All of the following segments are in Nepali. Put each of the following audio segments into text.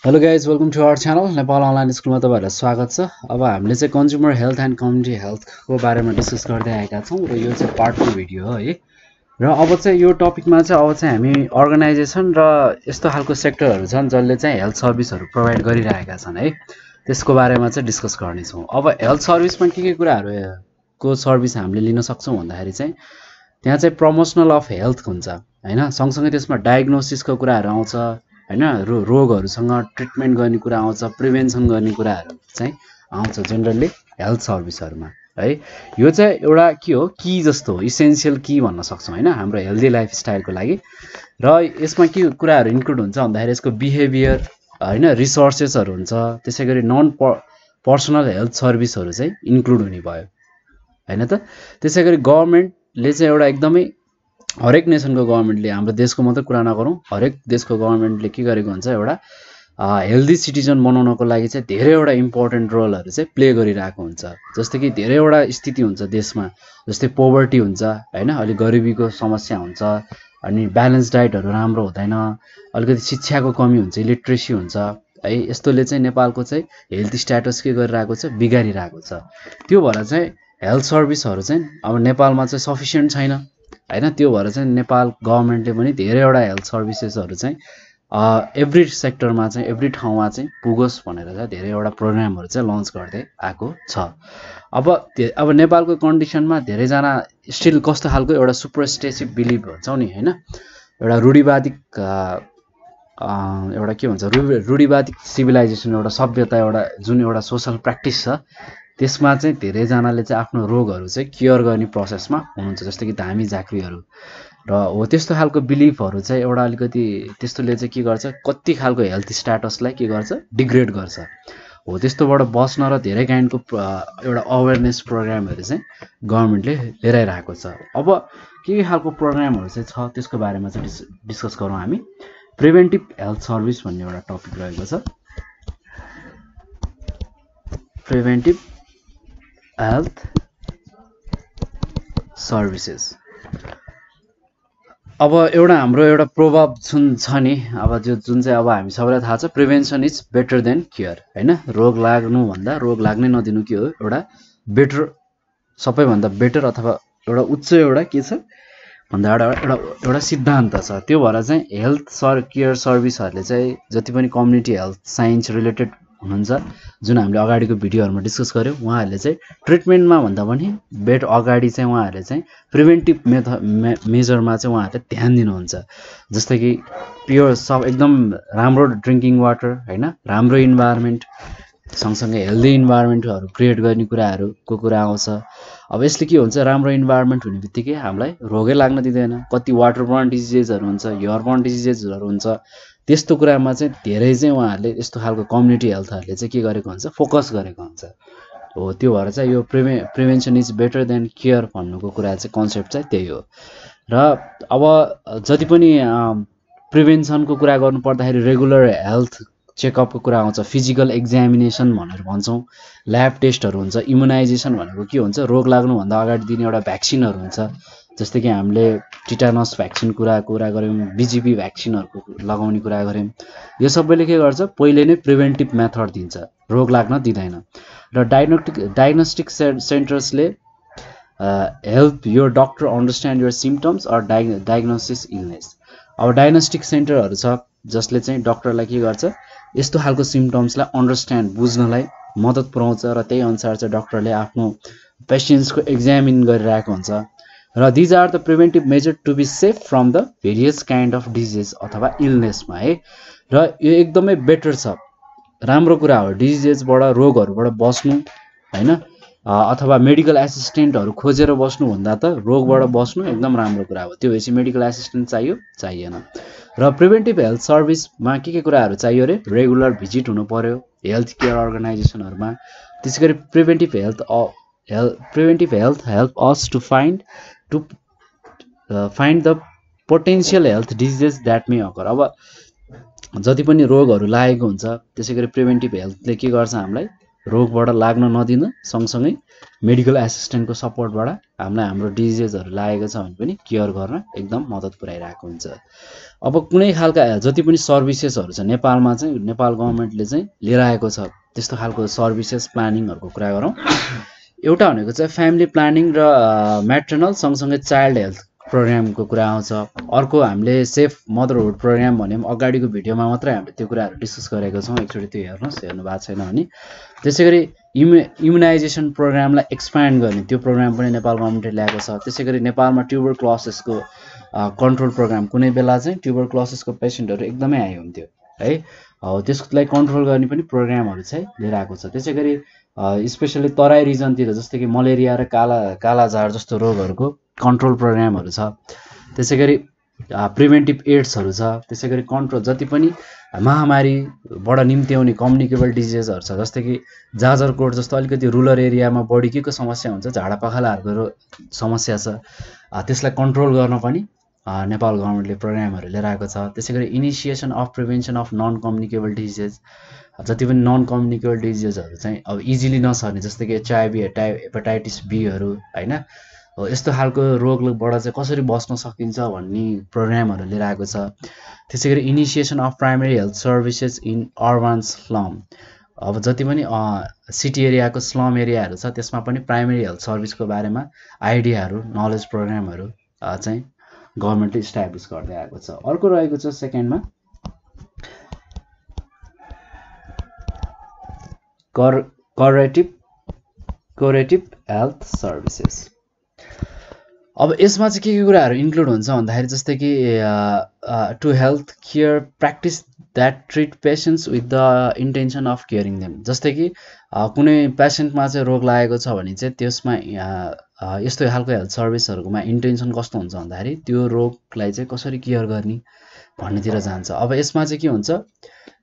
Hello guys welcome to our channel Nepal online स्कुलमा तपाईँहरूलाई स्वागत छ। अब हामीले चाहिँ कन्ज्युमर हेल्थ एन्ड कम्युनिटी हेल्थको बारेमा डिस्कस गर्दै आएका छौँ र यो चाहिँ पार्ट 2 भिडियो हो है। र अब चाहिँ यो टपिकमा चाहिँ अब चाहिँ हामी अर्गनाइजेसन र यस्तो खालको सेक्टरहरू छन् जसले चाहिँ हेल्थ सर्भिसहरू प्रोभाइड गरिरहेका छन् है, त्यसको बारेमा चाहिँ डिस्कस गर्नेछौँ। अब हेल्थ सर्भिसमा के कुराहरूको सर्भिस हामीले लिन सक्छौँ भन्दाखेरि चाहिँ त्यहाँ चाहिँ प्रमोसनल अफ हेल्थ हुन्छ हैन, सँगसँगै त्यसमा डायग्नोसिसको कुराहरू आउँछ हैन, रोगहरूसँग ट्रिटमेन्ट गर्ने कुरा आउँछ, प्रिभेन्सन गर्ने कुराहरू चाहिँ आउँछ जेनरली हेल्थ सर्भिसहरूमा है। यो चाहिँ एउटा के हो, की जस्तो हो, इसेन्सियल की भन्न सक्छौँ हैन हाम्रो हेल्दी लाइफस्टाइलको लागि। र यसमा के कुराहरू इन्क्लुड हुन्छ भन्दाखेरि यसको बिहेभियर हैन, रिसोर्सेसहरू हुन्छ, त्यसैगरी नन पर्सनल हेल्थ सर्भिसहरू चाहिँ इन्क्लुड हुने भयो हैन त। त्यसैगरी गभर्नमेन्टले चाहिँ एउटा एकदमै हरेक नेसनको गभर्नमेन्टले, हाम्रो देशको मात्रै कुरा नगरौँ, हरेक देशको गभर्नमेन्टले के गरेको हुन्छ, एउटा हेल्दी सिटिजन बनाउनको लागि चाहिँ धेरैवटा इम्पोर्टेन्ट रोलहरू चाहिँ प्ले गरिरहेको हुन्छ। जस्तै कि धेरैवटा स्थिति हुन्छ देशमा, जस्तै पोभर्टी हुन्छ हैन, अलिक गरिबीको समस्या हुन्छ, अनि ब्यालेन्स डाइटहरू राम्रो हुँदैन, अलिकति शिक्षाको कमी हुन्छ, इलिट्रेसी हुन्छ है। यस्तोले चाहिँ नेपालको चाहिँ हेल्थ स्ट्याटस के गरिरहेको छ, बिगारिरहेको छ। त्यो भएर चाहिँ हेल्थ सर्भिसहरू चाहिँ अब नेपालमा चाहिँ सफिसियन्ट छैन हैन। त्यो भएर चाहिँ नेपाल गभर्नमेन्टले पनि धेरैवटा हेल्थ सर्भिसेसहरू चाहिँ एभ्री सेक्टरमा चाहिँ एभ्री ठाउँमा चाहिँ पुगोस् भनेर चाहिँ धेरैवटा प्रोग्रामहरू चाहिँ लन्च गर्दै आएको छ। अब नेपालको कन्डिसनमा धेरैजना स्टिल कस्तो खालको एउटा सुपरस्टेसिभ बिलिभ भन्छौँ नि हैन, एउटा रूढिवादिक एउटा के भन्छ, रूढिवादिक सिभिलाइजेसन, एउटा सभ्यता, एउटा जुन एउटा सोसल प्र्याक्टिस छ, त्यसमा चाहिँ धेरैजनाले चाहिँ आफ्नो रोगहरू चाहिँ केयर गर्ने प्रोसेसमा हुनुहुन्छ, जस्तो कि धामी झाँक्रीहरू। र हो त्यस्तो खालको बिलिफहरू चाहिँ एउटा अलिकति त्यस्तोले चाहिँ के गर्छ, कति खालको हेल्थ स्ट्याटसलाई के गर्छ, डिग्रेड गर्छ। हो त्यस्तोबाट बस्न र धेरै काइन्डको एउटा अवेरनेस प्रोग्रामहरू चाहिँ गभर्नमेन्टले लिएर आइरहेको छ। अब के खालको प्रोग्रामहरू चाहिँ छ त्यसको बारेमा चाहिँ डिस्कस गरौँ हामी। प्रिभेन्टिभ हेल्थ सर्भिस भन्ने एउटा टपिक रहेको छ, प्रिभेन्टिभ हेल्थ सर्भिसेस। अब एउटा हाम्रो एउटा प्रोभर्ब छ नि, अब जुन चाहिँ अब हामी सबैलाई थाहा छ, prevention is better than care हैन। रोग लाग्नुभन्दा रोग लाग्नै नदिनु के हो, एउटा बेटर, सबैभन्दा बेटर अथवा एउटा उच्च एउटा के छ भन्दा एउटा सिद्धान्त छ। त्यो भएर चाहिँ हेल्थ केयर सर्भिसहरूले चाहिँ जति पनि कम्युनिटी हेल्थ साइन्स रिलेटेड हुनुहुन्छ, जुन हामीले अगाडिको भिडियोहरूमा डिस्कस गऱ्यौँ, उहाँहरूले चाहिँ ट्रिटमेन्टमा भन्दा पनि अगाडि चाहिँ उहाँहरूले चाहिँ प्रिभेन्टिभ मेजरमा चाहिँ उहाँहरूले ध्यान दिनुहुन्छ। जस्तै कि प्योर एकदम राम्रो ड्रिङ्किङ वाटर हैन, राम्रो इन्भाइरोमेन्ट, सँगसँगै हेल्दी इन्भाइरोमेन्टहरू क्रिएट गर्ने कुराहरूको कुरा आउँछ। अब यसले के हुन्छ, राम्रो इन्भाइरोमेन्ट हुने बित्तिकै हामीलाई रोगै लाग्न दिँदैन। कति वाटरबोर्न डिजिजेसहरू हुन्छ, एयरबोर्न डिजिजेसहरू हुन्छ, त्यस्तो कुरामा चाहिँ धेरै चाहिँ उहाँहरूले यस्तो खालको कम्युनिटी हेल्थहरूले चाहिँ के गरेको हुन्छ, फोकस गरेको हुन्छ। हो त्यो भएर चाहिँ यो prevention is better than care भन्नुको कुरा चाहिँ कन्सेप्ट चाहिँ त्यही हो। र अब जति पनि प्रिभेन्सनको कुरा गर्नु पर्दाखेरि रेगुलर हेल्थ चेकअपको कुरा आउँछ, फिजिकल एक्जामिनेसन भनेर भन्छौँ, ल्याब टेस्टहरू हुन्छ, इम्युनाइजेसन भनेको के हुन्छ, रोग लाग्नुभन्दा अगाडि दिने एउटा भ्याक्सिनहरू हुन्छ। जस्तै कि हामीले टिटानस भ्याक्सिन कुरा गऱ्यौँ, बिजिपी भ्याक्सिनहरूको लगाउने कुरा गऱ्यौँ। यो सबैले के गर्छ, पहिले नै प्रिभेन्टिभ मेथड दिन्छ, रोग लाग्न दिँदैन। र डायग्नोस्टिक सेन्टर्सले help your doctor understand your symptoms or diagnosis illness. अब डायग्नोस्टिक सेन्टरहरू छ जसले चाहिँ डक्टरलाई के गर्छ, यस्तो खालको सिम्टम्सलाई अन्डरस्ट्यान्ड बुझ्नलाई मद्दत पुऱ्याउँछ, र त्यही अनुसार चाहिँ डक्टरले आफ्नो पेसेन्ट्सको एक्जामिन गरिरहेको हुन्छ। र these are the preventive measure to be safe from the various kind of disease अथवा इलनेसमा है। र यो एकदमै बेटर छ, राम्रो कुरा हो, डिजिजेसबाट रोगहरूबाट बस्नु हैन, अथवा मेडिकल एसिस्टेन्टहरू खोजेर बस्नुभन्दा त रोगबाट बस्नु एकदम राम्रो कुरा हो। त्यो भएपछि मेडिकल एसिस्टेन्ट चाहिएन। र प्रिभेन्टिभ हेल्थ सर्भिसमा के कुराहरू चाहियो अरे, रेगुलर भिजिट हुनु पर्यो हेल्थ केयर अर्गनाइजेसनहरूमा। त्यसै गरी preventive health help us to find the potential health diseases that may occur. अब जति पनि रोगहरू लागेको हुन्छ, त्यसै गरी प्रिभेन्टिभ हेल्थले के गर्छ, हामीलाई रोगबाट लाग्न नदिन सँगसँगै मेडिकल एसिस्टेन्टको सपोर्टबाट हामीलाई हाम्रो डिजिजेसहरू लागेको छ भने पनि केयर गर्न एकदम मद्दत पुर्याइरहेको हुन्छ। अब कुनै खालका जति पनि सर्भिसेसहरू छ नेपालमा चाहिँ नेपाल गभर्मेन्टले चाहिँ लिएर आएको छ त्यस्तो खालको सर्भिसेस प्लानिङहरूको कुरा गरौँ। एउटा भनेको चाहिँ फ्यामिली प्लानिङ र म्याट्रनल सँगसँगै चाइल्ड हेल्थ प्रोग्रामको कुरा आउँछ। अर्को हामीले सेफ मदरहुड प्रोग्राम भन्यौँ, अगाडिको भिडियोमा मात्रै हामीले त्यो कुराहरू डिस्कस गरेको छौँ, एकचोटि त्यो हेर्नुहोस् हेर्नु भएको छैन भने। त्यसै गरी इम्युनाइजेसन प्रोग्रामलाई एक्सप्यान्ड गर्ने त्यो प्रोग्राम पनि नेपाल गभर्मेन्टले ल्याएको छ। त्यसै गरी नेपालमा ट्युबरक्लोसिसको कन्ट्रोल प्रोग्राम, कुनै बेला चाहिँ ट्युबरक्लोसिसको पेसेन्टहरू एकदमै हाई हुन्थ्यो है, त्यसलाई कन्ट्रोल गर्ने पनि प्रोग्रामहरू चाहिँ लिएर आएको छ। त्यसै गरी स्पेसली तराई रिजनतिर जस्तै कि मलेरिया र कालाजार जस्तो रोगहरूको कन्ट्रोल प्रोग्रामहरू छ। त्यसै गरी प्रिभेन्टिभ एड्सहरू छ। त्यसै गरी कन्ट्रोल जति पनि महामारीबाट निम्त्याउने कम्युनिकेबल डिजिजेसहरू छ, जस्तै कि जाजरकोट जस्तो अलिकति रुरल एरियामा बढी के को समस्या हुन्छ, झाडापखालाहरूको समस्या छ, त्यसलाई कन्ट्रोल गर्न पनि नेपाल गभर्मेन्टले प्रोग्रामहरू लिएर आएको छ। त्यसै गरी initiation of prevention of non communicable diseases, जति पनि नन कम्युनिकेबल डिजिजेसहरू चाहिँ अब इजिली नसर्ने जस्तै कि एचआइभी हेपाटाइटिस बीहरू होइन, यस्तो खालको रोगबाट चाहिँ कसरी बस्न सकिन्छ भन्ने प्रोग्रामहरू लिएर आएको छ। त्यसै गरी initiation of primary health services in urban slum, अब जति पनि सिटी एरियाको स्लम एरियाहरू छ त्यसमा पनि प्राइमेरी हेल्थ सर्भिसको बारेमा आइडियाहरू नलेज प्रोग्रामहरू चाहिँ गभर्मेन्टले इस्टाब्लिस गर्दै आएको छ। अर्को रहेको छ सेकेन्डमा कोरेटिभ हेल्थ सर्भिसेस। अब यसमा चाहिँ के कुराहरू इन्क्लुड हुन्छ भन्दाखेरि जस्तै कि to health care practice that treat patients with the intention of caring them, जस्तै कि कुनै पेसेन्टमा चाहिँ रोग लागेको छ भने चाहिँ त्यसमा यस्तो खालको हेल्थ सर्भिसहरूकोमा इन्टेन्सन कस्तो हुन्छ भन्दाखेरि त्यो रोगलाई चाहिँ कसरी केयर गर्ने भन्नेतिर जान्छ। अब यसमा चाहिँ के हुन्छ,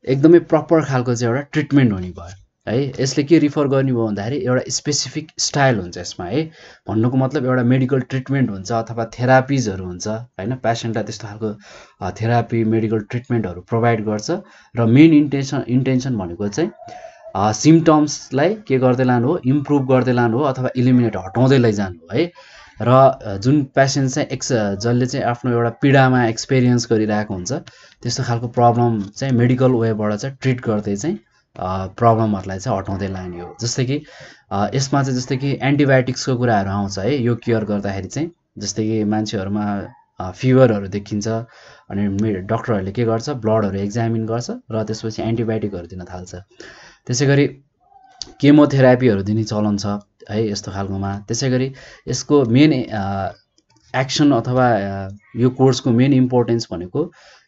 एकदमै प्रपर खालको चाहिँ एउटा ट्रिटमेन्ट हुने भयो है। यसले के रिफर गर्ने भयो भन्दाखेरि एउटा स्पेसिफिक स्टाइल हुन्छ यसमा है, भन्नुको मतलब एउटा मेडिकल ट्रिटमेन्ट हुन्छ अथवा थेरापिजहरू हुन्छ होइन, पेसेन्टलाई त्यस्तो खालको थेरापी मेडिकल ट्रिटमेन्टहरू प्रोभाइड गर्छ र मेन इन्टेन्सन भनेको चाहिँ सिम्टम्सलाई के गर्दै लानु हो, इम्प्रुभ गर्दै लानु हो अथवा इलिमिनेट हटाउँदै लैजानु हो है। र जुन पेसेन्ट चाहिँ जसले चाहिँ आफ्नो एउटा पीडामा एक्सपिरियन्स गरिरहेको हुन्छ त्यस्तो खालको प्रब्लम चाहिँ मेडिकल वेबाट चाहिँ ट्रिट गर्दै चाहिँ प्रब्लमहरूलाई चाहिँ हटाउँदै लाने हो। जस्तै कि यसमा चाहिँ जस्तै कि एन्टिबायोटिक्सको कुराहरू आउँछ है, यो केयर गर्दाखेरि चाहिँ जस्तै कि मान्छेहरूमा फिभरहरू देखिन्छ अनि डक्टरहरूले के गर्छ, ब्लडहरू एक्जामिन गर्छ र त्यसपछि एन्टिबायोटिकहरू दिन थाल्छ। त्यसै गरी केमोथेरापीहरू दिने चलन छ है यस्तो खालकोमा। त्यसै गरी यसको मेन एक्सन अथवा यो कोर्सको मेन इम्पोर्टेन्स भनेको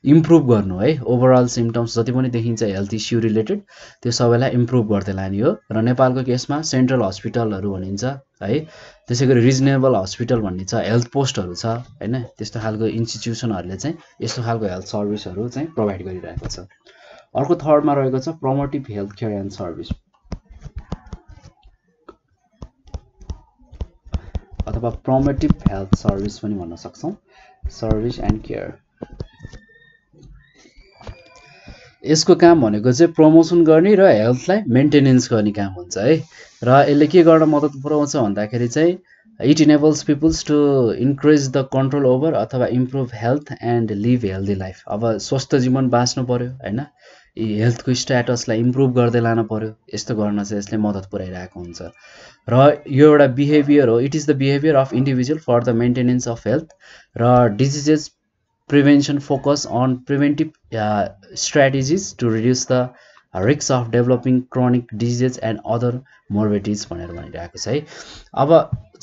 इम्प्रुभ गर्नु है, ओभरअल सिम्टम्स जति पनि देखिन्छ हेल्थ इस्यु रिलेटेड त्यो सबैलाई इम्प्रुभ गर्दै लाने हो। र नेपालको केसमा सेन्ट्रल हस्पिटलहरू भनिन्छ है, त्यसै गरी रिजनेबल हस्पिटल भन्ने छ, हेल्थ पोस्टहरू छ होइन, त्यस्तो खालको इन्स्टिट्युसनहरूले चाहिँ यस्तो खालको हेल्थ सर्भिसहरू चाहिँ प्रोभाइड गरिरहेको छ। अर्को थर्डमा रहेको छ प्रमोटिभ हेल्थ केयर एन्ड सर्भिस अथवा प्रमोटिभ हेल्थ सर्भिस पनि भन्न सक्छौँ, सर्भिस एन्ड केयर। यसको काम भनेको चाहिँ प्रमोसन गर्ने र हेल्थलाई मेन्टेनेन्स गर्ने काम हुन्छ है। र यसले के गर्न मद्दत पुऱ्याउँछ भन्दाखेरि चाहिँ it enables peoples to increase the control over अथवा improve health and live healthy life. अब स्वस्थ जीवन बाँच्नु पर्यो होइन, हेल्थको स्ट्याटसलाई इम्प्रुभ गर्दै लानु पर्यो, यस्तो गर्न चाहिँ यसले मद्दत पुऱ्याइरहेको हुन्छ। र यो एउटा बिहेभियर हो, it is the behaviour of individual for the maintenance of health र diseases prevention focus on preventive strategies to reduce the risk of developing chronic diseases and other morbidities भनेर भनिरहेको छ है। अब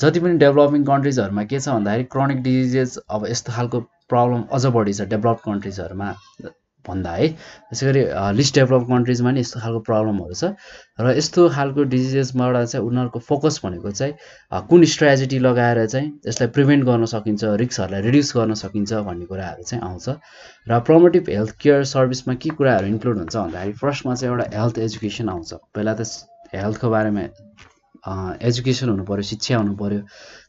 जति पनि डेभलपिङ कन्ट्रिजहरूमा के छ भन्दाखेरि क्रोनिक डिजिजेस अब यस्तो खालको प्रब्लम अझ बढी छ डेभलप्ड कन्ट्रिजहरूमा भन्दा है। त्यसै गरी लिस्ट डेभलप कन्ट्रिजमा नि यस्तो खालको प्रब्लमहरू छ र यस्तो खालको डिजिजेसबाट चाहिँ उनीहरूको फोकस भनेको चाहिँ कुन स्ट्राटेजी लगाएर चाहिँ यसलाई प्रिभेन्ट गर्न सकिन्छ, रिस्कहरूलाई रिड्युस गर्न सकिन्छ भन्ने कुराहरू चाहिँ आउँछ। र प्रमोटिभ हेल्थ केयर सर्भिसमा के कुराहरू इन्क्लुड हुन्छ भन्दाखेरि फर्स्टमा चाहिँ एउटा हेल्थ एजुकेसन आउँछ। पहिला त हेल्थको बारेमा एजुकेसन हुनु पऱ्यो, शिक्षा हुनु पऱ्यो,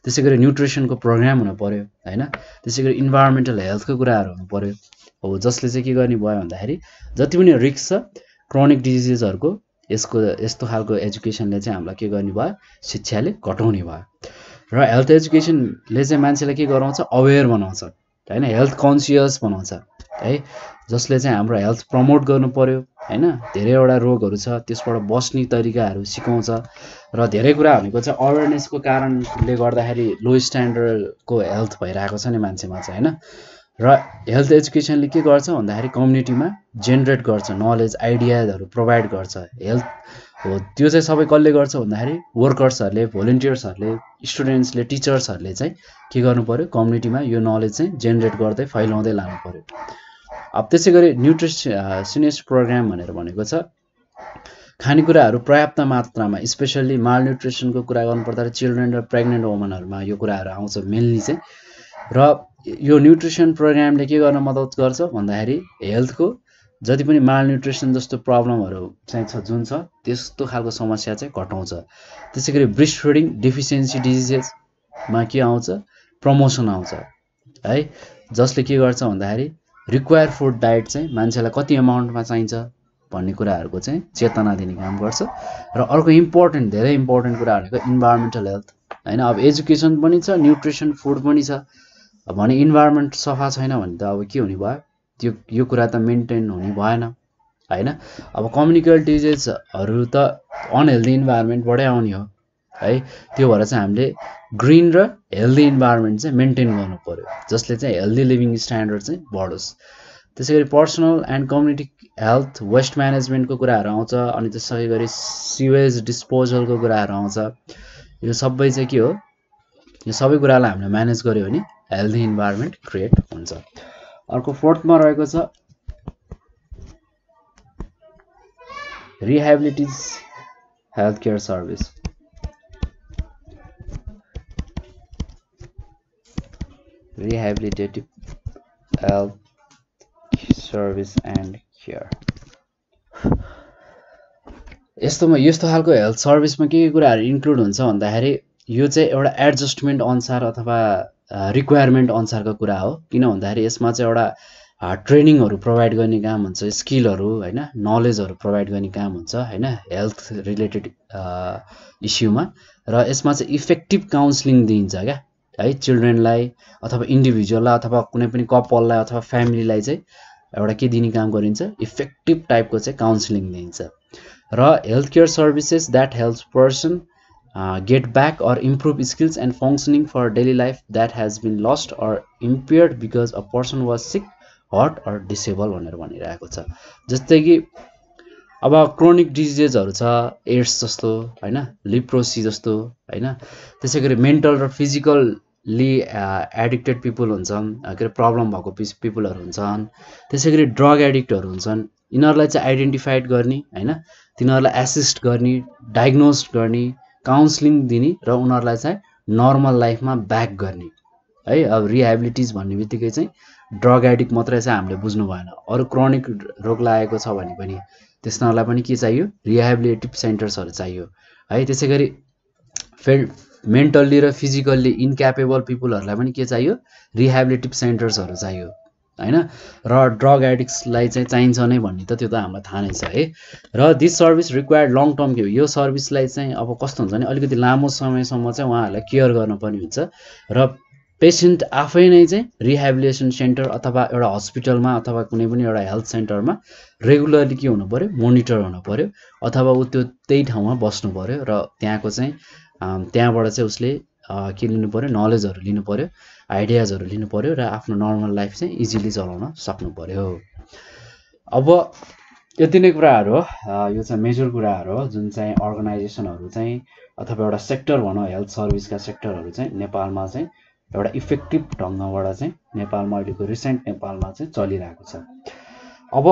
त्यसै गरी न्युट्रिसनको प्रोग्राम हुनु पऱ्यो होइन, त्यसै गरी इन्भाइरोमेन्टल हेल्थको कुराहरू हुनु पऱ्यो हो, जसले चाहिँ के गर्ने भयो भन्दाखेरि जति पनि रिस्क छ क्रोनिक डिजिजेसहरूको यस्तो खालको एजुकेसनले चाहिँ हामीलाई के गर्ने भयो, शिक्षाले घटाउने भयो। र हेल्थ एजुकेसनले चाहिँ मान्छेलाई के गराउँछ, अवेर बनाउँछ हैन, हेल्थ कन्सियस बनाउँछ है, जसले चाहिँ हाम्रो हेल्थ प्रमोट गर्नु पर्यो हैन। धेरैवटा रोगहरू छ त्यसबाट बस्ने तरिकाहरू सिकाउँछ र धेरै कुरा भनेको चाहिँ अवेरनेसको कारणले गर्दाखेरि लो स्ट्यान्डर्डको हेल्थ भइरहेको छ नि मान्छेमा चाहिँ हैन। र हेल्थ एजुकेसनले के गर्छ भन्दाखेरि कम्युनिटीमा जेनेरेट गर्छ नलेज, आइडियाजहरू प्रोभाइड गर्छ। हेल्थ हो त्यो चाहिँ सबै कसले गर्छ भन्दाखेरि वर्कर्सहरूले, भोलिन्टियर्सहरूले, स्टुडेन्ट्सले, टिचर्सहरूले चाहिँ के गर्नु पर्यो, कम्युनिटीमा यो नलेज चाहिँ जेनेरेट गर्दै फैलाउँदै लानु पर्यो। अब त्यसै गरी न्युट्रिसनिस्ट प्रोग्राम भनेको छ खानेकुराहरू पर्याप्त मात्रामा, स्पेसल्ली मालन्युट्रिसनको कुरा गर्नुपर्दा चिल्ड्रेन र प्रेग्नेन्ट वुमनहरूमा यो कुराहरू आउँछ मेनली चाहिँ। र यो न्युट्रिसन प्रोग्रामले के गर्न मद्दत गर्छ भन्दाखेरि हेल्थको जति पनि मालन्युट्रिसन जस्तो प्रब्लमहरू चाहिँ छ जुन छ त्यस्तो खालको समस्या चाहिँ घटाउँछ। त्यसै गरी ब्रेस्ट फिडिङ डेफिसियन्सी डिजिजेसमा के आउँछ, प्रमोसन आउँछ है, जसले के गर्छ भन्दाखेरि रिक्वायर फुड डाइट चाहिँ मान्छेलाई कति अमाउन्टमा चाहिन्छ भन्ने कुराहरूको चाहिँ चेतना दिने काम गर्छ। र अर्को इम्पोर्टेन्ट, धेरै इम्पोर्टेन्ट कुरा भनेको इन्भाइरोमेन्टल हेल्थ हैन। अब एजुकेसन पनि छ, न्युट्रिसन, फुड पनि छ भने इन्भाइरोमेन्ट सफा छैन भने त अब के हुने भयो, त्यो यो कुरा त मेन्टेन हुने भएन हैन। अब कम्युनिकल डिजिजहरू त अनहेल्दी इन्भाइरोमेन्टबाटै आउने हो है। त्यो भएर चाहिँ हामीले ग्रिन र हेल्दी इन्भाइरोमेन्ट चाहिँ मेन्टेन गर्नु पर्यो, जसले चाहिँ हेल्दी लिभिङ स्ट्यान्डर्ड चाहिँ बढोस्। त्यसै गरी personal and community health, waste म्यानेजमेन्टको कुराहरू आउँछ, अनि त्यसै गरी सिवेज डिस्पोजलको कुराहरू आउँछ। यो सबै चाहिँ के हो, यो सबै कुरालाई हामीले म्यानेज गर्यो भने हेल्दी इन्भाइरोमेन्ट क्रिएट हुन्छ। अर्को फोर्थमा रहेको छ rehabilitative health care service. Rehabilitative health service and care, यस्तो खालको हेल्थ सर्भिसमा के कुराहरू इन्क्लुड हुन्छ भन्दाखेरि यो चाहिँ एउटा एडजस्टमेन्ट अनुसार अथवा रिक्वायरमेन्ट अनुसारको कुरा हो। किन भन्दाखेरि यसमा चाहिँ एउटा ट्रेनिङहरू प्रोभाइड गर्ने काम हुन्छ, स्किलहरू हैन, नलेजहरू प्रोभाइड गर्ने काम हुन्छ हैन हेल्थ रिलेटेड इस्युमा। र यसमा चाहिँ इफेक्टिभ काउन्सिलिङ दिइन्छ क्या है, चिल्ड्रेनलाई अथवा इन्डिभिजुअललाई अथवा कुनै पनि कपललाई अथवा फ्यामिलीलाई चाहिँ एउटा के दिने काम गरिन्छ, इफेक्टिभ टाइपको चाहिँ काउन्सिलिङ दिइन्छ। र health care services that helps person get back or improve skills and functioning for daily life that has been lost or impaired because a person was sick, hurt or disabled भनेर भनिरहेको छ। जस्तै कि अब क्रोनिक डिजिजेसहरू छ, एड्स जस्तो हैन, लिप्रोसी जस्तो हैन, त्यसै गरी मेन्टल र फिजिकल्ली एडिक्टेड पिपल हुन्छन्, के अरे प्रब्लम भएको पिपलहरू हुन्छन्, त्यसै गरी ड्रग एडिक्टहरू हुन्छन्। यिनीहरूलाई चाहिँ आइडेन्टिफाइड गर्ने हैन, तिनीहरूलाई एसिस्ट गर्ने, डायग्नोज गर्ने, काउन्सिलिङ दिने र उनीहरूलाई चाहिँ नर्मल लाइफमा ब्याक गर्ने है। अब रिहेबिलिटिज भन्ने बित्तिकै चाहिँ ड्रग एडिक्ट मात्रै चाहिँ हामीले बुझ्नु भएन, अरू क्रोनिक रोग लागेको छ भने पनि त्यसलाई पनि के चाहियो, रिहेबिलिटेटिभ सेन्टर्सहरू चाहियो है। त्यसै गरी मेन्टल्ली र फिजिकल्ली इन्क्यापेबल पिपलहरूलाई पनि के चाहियो, रिहेबिलिटेटिभ सेन्टर्सहरू चाहियो हैन। र ड्रग एडिक्ट्सलाई चाहिँ चाहिन्छ नै भन्ने त त्यो त हामीलाई थाहा नै छ है। र this service required long term के हो, यो सर्भिसलाई चाहिँ अब कस्तो हुन्छ भने अलिकति लामो समयसम्म चाहिँ उहाँहरूलाई केयर गर्नुपर्ने हुन्छ। र पेसेन्ट आफै नै चाहिँ रिहेबिलिटेसन सेन्टर अथवा एउटा हस्पिटलमा अथवा कुनै पनि एउटा हेल्थ सेन्टरमा रेगुलरली के हुनु पर्यो, मोनिटर हुनु पर्यो अथवा ऊ त्यो त्यही ठाउँमा बस्नु पर्यो र त्यहाँको चाहिँ त्यहाँबाट चाहिँ उसले के लिनु पर्यो, नलेजहरू लिनु पर्यो, आइडियाजहरू लिनु पर्यो र आफ्नो नर्मल लाइफ चाहिँ इजिली चलाउन सक्नु पर्यो। अब यति नै कुराहरू हो, यो चाहिँ मेजर कुराहरू हो जुन चाहिँ अर्गनाइजेसनहरू चाहिँ अथवा एउटा सेक्टर भनौँ, हेल्थ सर्भिसका सेक्टरहरू चाहिँ नेपालमा चाहिँ एउटा इफेक्टिभ ढङ्गबाट चाहिँ नेपालमा अहिलेको रिसेन्ट नेपालमा चाहिँ चलिरहेको छ। अब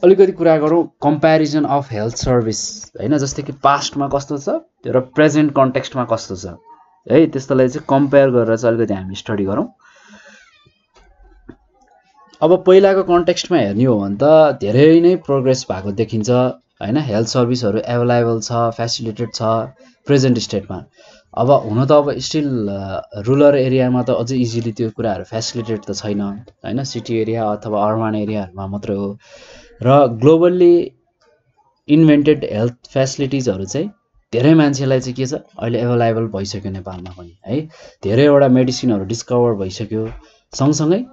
अलिकति कुरा गरौँ कम्प्यारिजन अफ हेल्थ सर्भिस हैन, जस्तै कि पास्टमा कस्तो छ र प्रेजेन्ट कन्टेक्स्टमा कस्तो छ है, त्यस्तोलाई चाहिँ कम्पेयर गरेर चाहिँ अलिकति हामी स्टडी गरौँ। अब पहिलाको कन्टेक्स्टमा हेर्ने हो भने त धेरै नै प्रोग्रेस भएको देखिन्छ हैन, हेल्थ सर्भिसहरू एभाइलेबल छ, फेसिलिटेड छ प्रेजेन्ट स्टेटमा। अब हुन त अब स्टिल रुरल एरियामा त अझै इजिली त्यो कुराहरू फेसिलिटेड त छैन हैन, सिटी एरिया अथवा अर्बन एरियाहरूमा मात्रै हो। र ग्लोबल्ली इन्भेन्टेड हेल्थ फेसिलिटिजहरू चाहिँ धेरै मान्छेलाई चाहिँ के छ अहिले एभाइलेबल भइसक्यो नेपालमा पनि है। धेरैवटा मेडिसिनहरू डिस्कभर भइसक्यो। सँगसँगै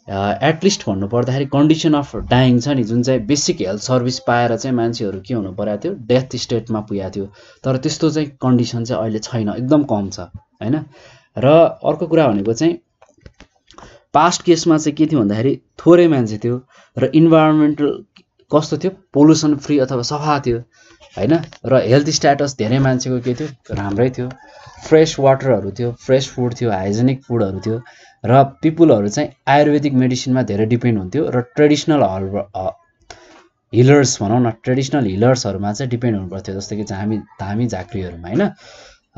एटलिस्ट भन्नु पर्दाखेरि कन्डिसन अफ डाइङ छ नि, जुन चाहिँ बेसिक हेल्थ सर्भिस पाएर चाहिँ मान्छेहरू के हुनु परेको थियो, डेथ स्टेटमा पुगेको थियो। तर त्यस्तो चाहिँ कन्डिसन चाहिँ अहिले छैन, एकदम कम छ हैन। र अर्को कुरा भनेको चाहिँ पास्ट केसमा चाहिँ के थियो भन्दाखेरि थोरै मान्छे थियो र इन्भाइरोमेन्टल कस्तो थियो, पोल्युसन फ्री अथवा सफा थियो हैन। र हेल्थ स्ट्याटस धेरै मान्छेको के थियो, राम्रै थियो। फ्रेस वाटरहरू थियो, फ्रेस फुड थियो, हाइजेनिक फुडहरू थियो र पिपुलहरू चाहिँ आयुर्वेदिक मेडिसिनमा धेरै डिपेन्ड हुन्थ्यो र ट्रेडिसनल हिलर्स भनौँ न, ट्रेडिसनल हिलर्सहरूमा चाहिँ डिपेन्ड हुनुपर्थ्यो, जस्तै कि धामी झाँक्रीहरूमा हैन।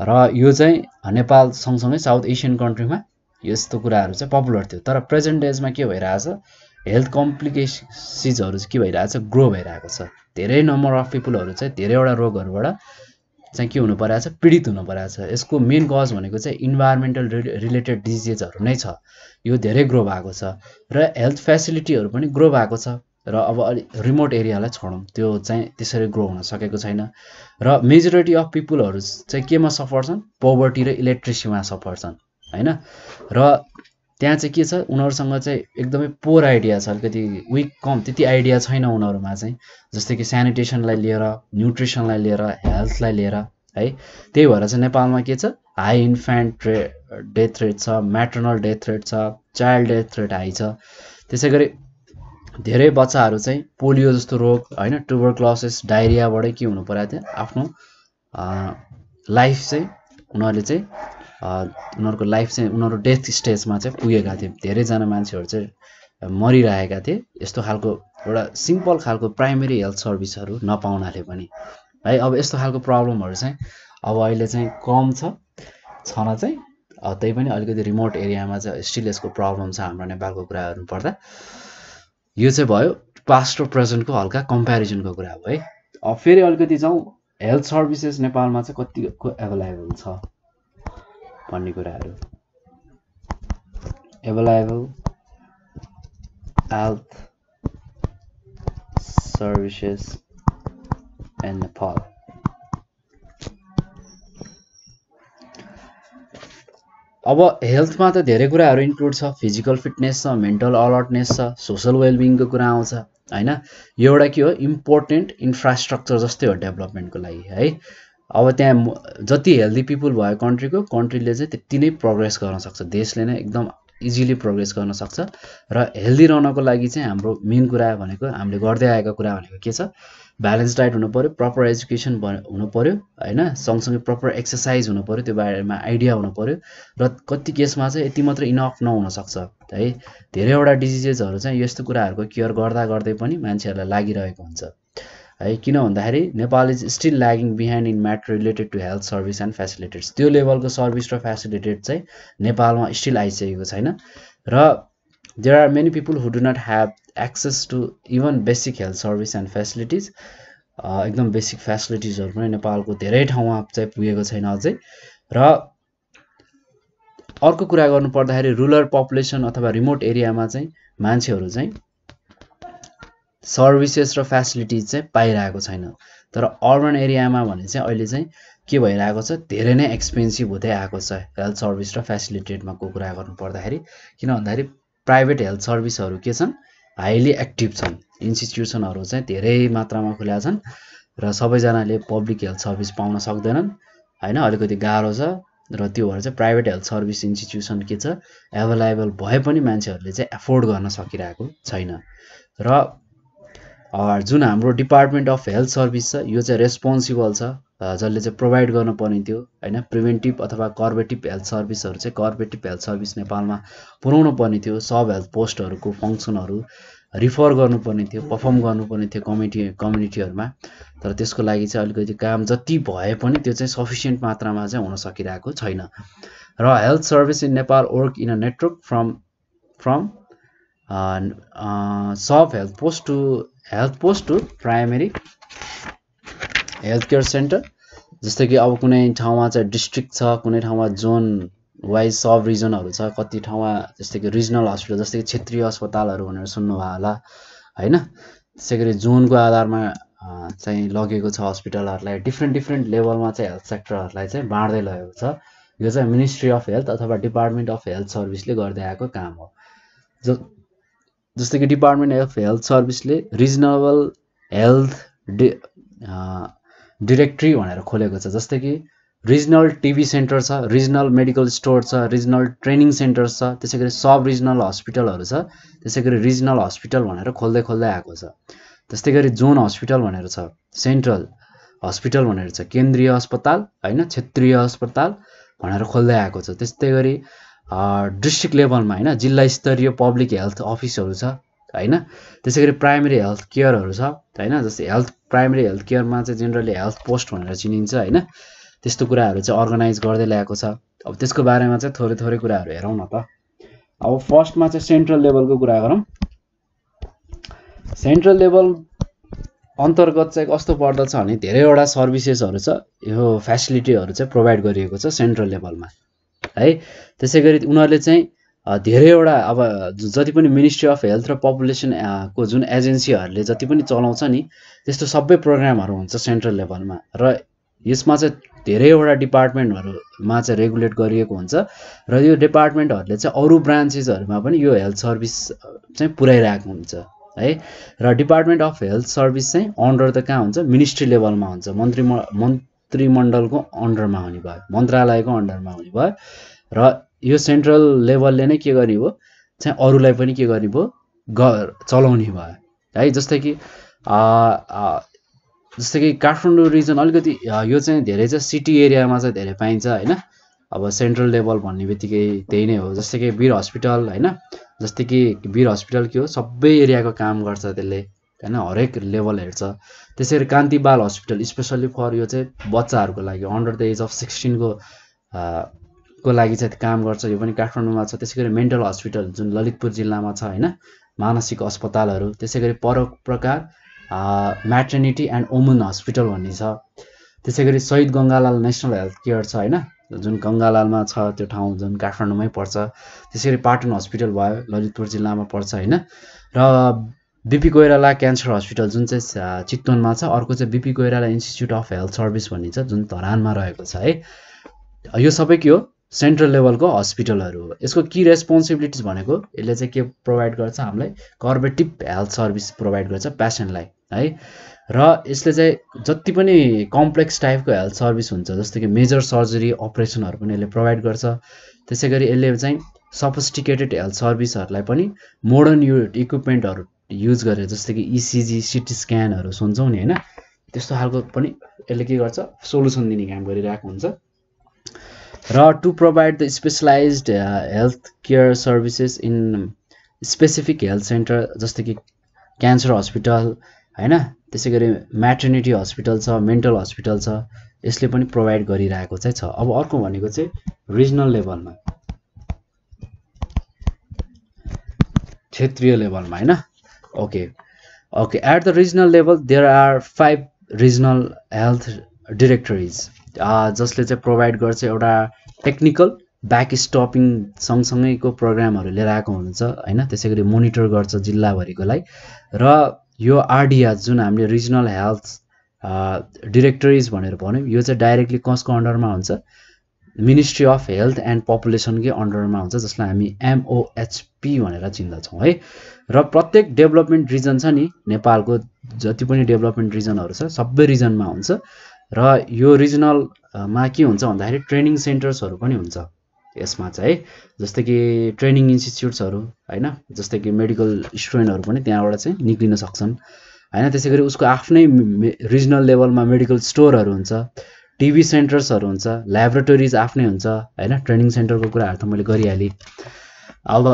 र यो चाहिँ नेपाल सँगसँगै साउथ एसियन कन्ट्रीमा यस्तो कुराहरू चाहिँ पपुलर थियो। तर प्रेजेन्ट डेजमा के भइरहेछ, हेल्थ कम्प्लिकेसन्सहरू चाहिँ के भइरहेछ, ग्रो भइरहेको छ। धेरै नम्बर अफ पिपुलहरू चाहिँ धेरैवटा रोगहरूबाट चाहिँ के हुनु परेको छ, पीडित हुनु परेको छ। यसको मेन कज भनेको चाहिँ इन्भाइरोमेन्टल रिलेटेड डिजिजहरू नै छ। यो धेरै ग्रो भएको छ र हेल्थ फेसिलिटीहरू पनि ग्रो भएको छ। र अब अलि रिमोट एरियालाई छोडौँ, त्यो चाहिँ त्यसरी ग्रो हुन सकेको छैन। र मेजोरिटी अफ पिपुलहरू चाहिँ केमा सफर छन्, पोभर्टी र इलेक्ट्रिसिटीमा सफर छन् हैन। र त्यहाँ चाहिँ के छ, उनीहरूसँग चाहिँ एकदमै पोर आइडिया छ, अलिकति विक कम, त्यति आइडिया छैन उनीहरूमा चाहिँ। जस्तै कि स्यानिटेसनलाई लिएर, न्युट्रिसनलाई लिएर, हेल्थलाई लिएर है। त्यही भएर चाहिँ नेपालमा के छ, हाई इन्फेन्ट डेथ रेट छ, म्याटर्नल डेथ रेट छ, चाइल्ड डेथ रेट हाई छ। त्यसै गरी धेरै बच्चाहरू चाहिँ पोलियो जस्तो रोग हैन, ट्युबरक्लोसिस, डायरियाबाटै के हुनु परेको थियो, आफ्नो लाइफ चाहिँ उनीहरूले चाहिँ उनीहरूको लाइफ चाहिँ उनीहरू डेथ स्टेजमा चाहिँ पुगेका थिए। धेरैजना मान्छेहरू चाहिँ मरिरहेका थिए यस्तो खालको एउटा सिम्पल खालको प्राइमेरी हेल्थ सर्भिसहरू नपाउनाले पनि है। अब यस्तो खालको प्रब्लमहरू चाहिँ अब अहिले चाहिँ कम छन चाहिँ, त्यही पनि अलिकति रिमोट एरियामा चाहिँ स्टिल यसको प्रब्लम छ हाम्रो नेपालको कुरा गर्नुपर्दा। यो चाहिँ भयो पास्ट र प्रेजेन्टको हल्का कम्पेरिजनको कुरा हो है। अब फेरि अलिकति जाउँ हेल्थ सर्भिसेस नेपालमा चाहिँ कतिको एभाइलेबल छ भन्ने कुराहरू। Available health services in Nepal. अब हेल्थमा त धेरै कुराहरू इन्क्लुड छ, फिजिकल फिटनेस छ, मेन्टल अलर्टनेस छ, सोसल वेलबिङको कुरा आउँछ हैन। यो एउटा के हो, इम्पोर्टेन्ट इन्फ्रास्ट्रक्चर जस्तै हो डेभलपमेन्टको लागि है। अब त्यहाँ जति हेल्दी पिपुल भयो कन्ट्रीले चाहिँ त्यति नै प्रोग्रेस गर्न सक्छ, देशले नै एकदम इजिली प्रोग्रेस गर्न सक्छ। र हेल्दी रहनको लागि चाहिँ हाम्रो मेन कुरा भनेको, हामीले गर्दै आएको कुरा भनेको के छ, ब्यालेन्स डाइट हुनु पर्यो, प्रपर एजुकेसन हुनु पर्यो हैन, सँगसँगै प्रपर एक्सर्साइज हुनु पर्यो, त्यो बारेमा आइडिया हुनु पर्यो। र कति केसमा चाहिँ यति मात्र इनफ नहुन सक्छ है। धेरैवटा डिजिजेसहरू चाहिँ यस्तो कुराहरूको केयर गर्दा गर्दै पनि मान्छेहरूलाई लागिरहेको हुन्छ है। किन भन्दाखेरि Nepal is still lagging behind in matter related to health service and facilities. त्यो लेभलको सर्भिस र फेसिलिटेड चाहिँ नेपालमा स्टिल आइसकेको छैन। र there are many people who do not have access to even basic health service and facilities. एकदम बेसिक फेसिलिटिजहरू पनि नेपालको धेरै ठाउँमा चाहिँ पुगेको छैन अझै। र अर्को कुरा गर्नु पर्दाखेरि रुरल पपुलेसन अथवा रिमोट एरियामा चाहिँ मान्छेहरू चाहिँ सर्भिसेस र फेसिलिटिज चाहिँ पाइरहेको छैन। तर अर्बन एरियामा भने चाहिँ अहिले चाहिँ के भइरहेको छ, धेरै नै एक्सपेन्सिभ हुँदै आएको छ हेल्थ सर्भिस र फेसिलिटेडमा को कुरा गर्नु पर्दाखेरि। किन भन्दाखेरि प्राइभेट हेल्थ सर्भिसहरू के छन्, हाइली एक्टिभ छन्, इन्स्टिट्युसनहरू चाहिँ धेरै मात्रामा खुलेका छन् र सबैजनाले पब्लिक हेल्थ सर्भिस पाउन सक्दैनन् हैन, अलिकति गाह्रो छ। र त्यो भएर चाहिँ प्राइभेट हेल्थ सर्भिस इन्स्टिट्युसन के छ, एभाइलेबल भए पनि मान्छेहरूले चाहिँ एफोर्ड गर्न सकिरहेको छैन। र जुन हाम्रो डिपार्टमेन्ट अफ हेल्थ सर्भिस छ, यो चाहिँ रेस्पोन्सिबल छ, जसले चाहिँ प्रोभाइड गर्न पर्ने थियो हैन। प्रिभेन्टिभ अथवा कर्बेटिभ हेल्थ सर्भिसहरू चाहिँ कर्बेटिभ हेल्थ सर्भिस नेपालमा पुर्याउनु पर्ने थियो। सब हेल्थ पोस्टहरूको फङ्सनहरू रिफर गर्नुपर्ने थियो, पर्फर्म गर्नुपर्ने थियो कम्युनिटीहरूमा। तर त्यसको लागि चाहिँ अलिकति काम जति भए पनि त्यो चाहिँ सफिसियन्ट मात्रामा चाहिँ हुन सकिरहेको छैन। र health service in Nepal work in a network from sub health post to primary health care centre. जस्तै कि अब कुनै ठाउँमा चाहिँ डिस्ट्रिक्ट छ, कुनै ठाउँमा जोन वाइज सब रिजनहरू छ, कति ठाउँमा जस्तै कि रिजनल हस्पिटल, जस्तै कि क्षेत्रीय अस्पतालहरू भनेर सुन्नुभयो होला हैन। त्यसै गरी जोनको आधारमा चाहिँ लगेको छ हस्पिटलहरूलाई डिफ्रेन्ट लेभलमा चाहिँ हेल्थ सेक्टरहरूलाई चाहिँ बाँड्दै लगेको छ। यो चाहिँ मिनिस्ट्री अफ हेल्थ अथवा डिपार्टमेन्ट अफ हेल्थ सर्भिसले गर्दै आएको काम हो। जस्तै कि डिपार्टमेन्ट अफ हेल्थ सर्भिसले रिजनल हेल्थ डिरेक्टरी भनेर खोलेको छ। जस्तै कि रिजनल टिभी सेन्टर छ, रिजनल मेडिकल स्टोर छ, रिजनल ट्रेनिङ सेन्टर्स छ, त्यसै गरी सब रिजनल हस्पिटलहरू छ, त्यसै गरी रिजनल हस्पिटल भनेर खोल्दै आएको छ। त्यस्तै गरी जोन हस्पिटल भनेर छ, सेन्ट्रल हस्पिटल भनेर छ, केन्द्रीय अस्पताल होइन, क्षेत्रीय अस्पताल भनेर खोल्दै आएको छ। त्यस्तै गरी डिस्ट्रिक्ट लेभलमा होइन जिल्ला स्तरीय पब्लिक हेल्थ अफिसहरू छ होइन। त्यसै गरी प्राइमेरी हेल्थ केयरहरू छ होइन। जस्तै प्राइमेरी हेल्थ केयरमा चाहिँ जेनरली हेल्थ पोस्ट भनेर चिनिन्छ होइन। त्यस्तो कुराहरू चाहिँ अर्गनाइज गर्दै ल्याएको छ। अब त्यसको बारेमा चाहिँ थोरै कुराहरू हेरौँ न त। अब फर्स्टमा चाहिँ सेन्ट्रल लेभलको कुरा गरौँ। सेन्ट्रल लेभल अन्तर्गत चाहिँ कस्तो पर्दछ भने धेरैवटा सर्भिसेसहरू छ, यो फेसिलिटीहरू चाहिँ प्रोभाइड गरिएको छ सेन्ट्रल लेभलमा है। त्यसै गरी उनीहरूले चाहिँ धेरैवटा अब जति पनि मिनिस्ट्री अफ हेल्थ र पपुलेसन को जुन एजेन्सीहरूले जति पनि चलाउँछ नि त्यस्तो सबै प्रोग्रामहरू हुन्छ सेन्ट्रल लेभलमा। र यसमा चाहिँ धेरैवटा डिपार्टमेन्टहरूमा चाहिँ रेगुलेट गरिएको हुन्छ र यो डिपार्टमेन्टहरूले चाहिँ अरू ब्रान्चेसहरूमा पनि यो हेल्थ सर्भिस चाहिँ पुर्याइरहेको हुन्छ है। र डिपार्टमेन्ट अफ हेल्थ सर्भिस चाहिँ अन्डर त कहाँ हुन्छ, मिनिस्ट्री लेभलमा हुन्छ, मन्त्रीमण्डलको अन्डरमा हुने भयो, मन्त्रालयको अन्डरमा हुने भयो। र यो सेन्ट्रल लेभलले नै के गर्ने भयो चाहिँ अरूलाई पनि के गर्ने भयो, चलाउने भयो है। जस्तै कि काठमाडौँ रिजन अलिकति यो चाहिँ धेरै चाहिँ सिटी एरियामा चाहिँ धेरै पाइन्छ होइन। अब सेन्ट्रल लेभल भन्ने बित्तिकै त्यही नै हो। जस्तै कि वीर हस्पिटल होइन, जस्तै कि वीर हस्पिटल के हो सबै एरियाको काम गर्छ त्यसले होइन, हरेक लेभल हेर्छ। त्यसै गरी कान्ति बाल हस्पिटल स्पेसल्ली फर यो चाहिँ बच्चाहरूको लागि अन्डर द एज अफ 16 को लागि चाहिँ काम गर्छ, यो पनि काठमाडौँमा छ। त्यसै गरी मेन्टल हस्पिटल जुन ललितपुर जिल्लामा छ होइन, मानसिक अस्पतालहरू। त्यसै गरी परोपकार म्याटर्निटी एन्ड वुमन हस्पिटल भन्ने छ। त्यसै गरी शहीद गङ्गालाल नेसनल हेल्थ केयर छ होइन, जुन गङ्गालालमा छ त्यो ठाउँ जुन काठमाडौँमै पर्छ। त्यसै गरी पाटन हस्पिटल भयो ललितपुर जिल्लामा पर्छ होइन। र बिपी कोइराला क्यान्सर हस्पिटल जुन चाहिँ चितवनमा छ। अर्को चाहिँ BP Koirala institute of health service भन्ने छ जुन धरानमा रहेको छ है। यो सबै के हो, सेन्ट्रल लेभलको हस्पिटलहरू हो। यसको की रेस्पोन्सिबिलिटिज भनेको यसले चाहिँ के प्रोभाइड गर्छ, हामीलाई कर्बेटिभ हेल्थ सर्भिस प्रोभाइड गर्छ पेसेन्टलाई है। र यसले चाहिँ जति पनि कम्प्लेक्स टाइपको हेल्थ सर्भिस हुन्छ जस्तो कि मेजर सर्जरी अपरेसनहरू पनि यसले प्रोभाइड गर्छ। त्यसै गरी यसले चाहिँ सफिस्टिकेटेड हेल्थ सर्भिसहरूलाई पनि मोडर्न इक्विपमेन्टहरू युज गरेर जस्तै कि इसिजी सिटी स्क्यानहरू सुन्छौँ नि होइन, त्यस्तो खालको पनि यसले के गर्छ, सोलुसन दिने काम गरिरहेको हुन्छ। र to provide the specialised health care services in specific health centre जस्तै कि क्यान्सर हस्पिटल होइन। त्यसै गरी म्याटर्निटी हस्पिटल छ, मेन्टल हस्पिटल छ, यसले पनि प्रोभाइड गरिरहेको चाहिँ छ। अब अर्को भनेको चाहिँ रिजनल लेभलमा, क्षेत्रीय लेभलमा होइन। Okay at the regional level there are 5 regional health directories जसले चाहिँ प्रोभाइड गर्छ एउटा टेक्निकल ब्याक स्टपिङ सँगसँगैको प्रोग्रामहरू लिएर आएको हुन्छ होइन। त्यसै गरी मोनिटर गर्छ जिल्लाभरिकोलाई। र यो आरडिआर जुन हामीले रिजनल हेल्थ डिरेक्टरिज भनेर भन्यौँ, यो चाहिँ डाइरेक्टली कसको अन्डरमा हुन्छ, मिनिस्ट्री अफ हेल्थ एन्ड पपुलेसनकै अन्डरमा हुन्छ, जसलाई हामी MOHP भनेर चिन्दछौँ है। र प्रत्येक डेभलपमेन्ट रिजन छ नि नेपालको, जति पनि डेभलपमेन्ट रिजनहरू छ सबै रिजनमा हुन्छ। र यो रिजनलमा के हुन्छ भन्दाखेरि ट्रेनिङ सेन्टर्सहरू पनि हुन्छ यसमा चाहिँ है। जस्तै कि ट्रेनिङ इन्स्टिच्युट्सहरू होइन, जस्तै कि मेडिकल स्टुडेन्टहरू पनि त्यहाँबाट चाहिँ निक्लिन सक्छन् होइन। त्यसै गरी उसको आफ्नै रिजनल लेभलमा मेडिकल स्टोरहरू हुन्छ, टिभी सेन्टर्सहरू हुन्छ, ल्याबोरेटोरिज आफ्नै हुन्छ होइन। ट्रेनिङ सेन्टरको कुराहरू त मैले गरिहालेँ। अब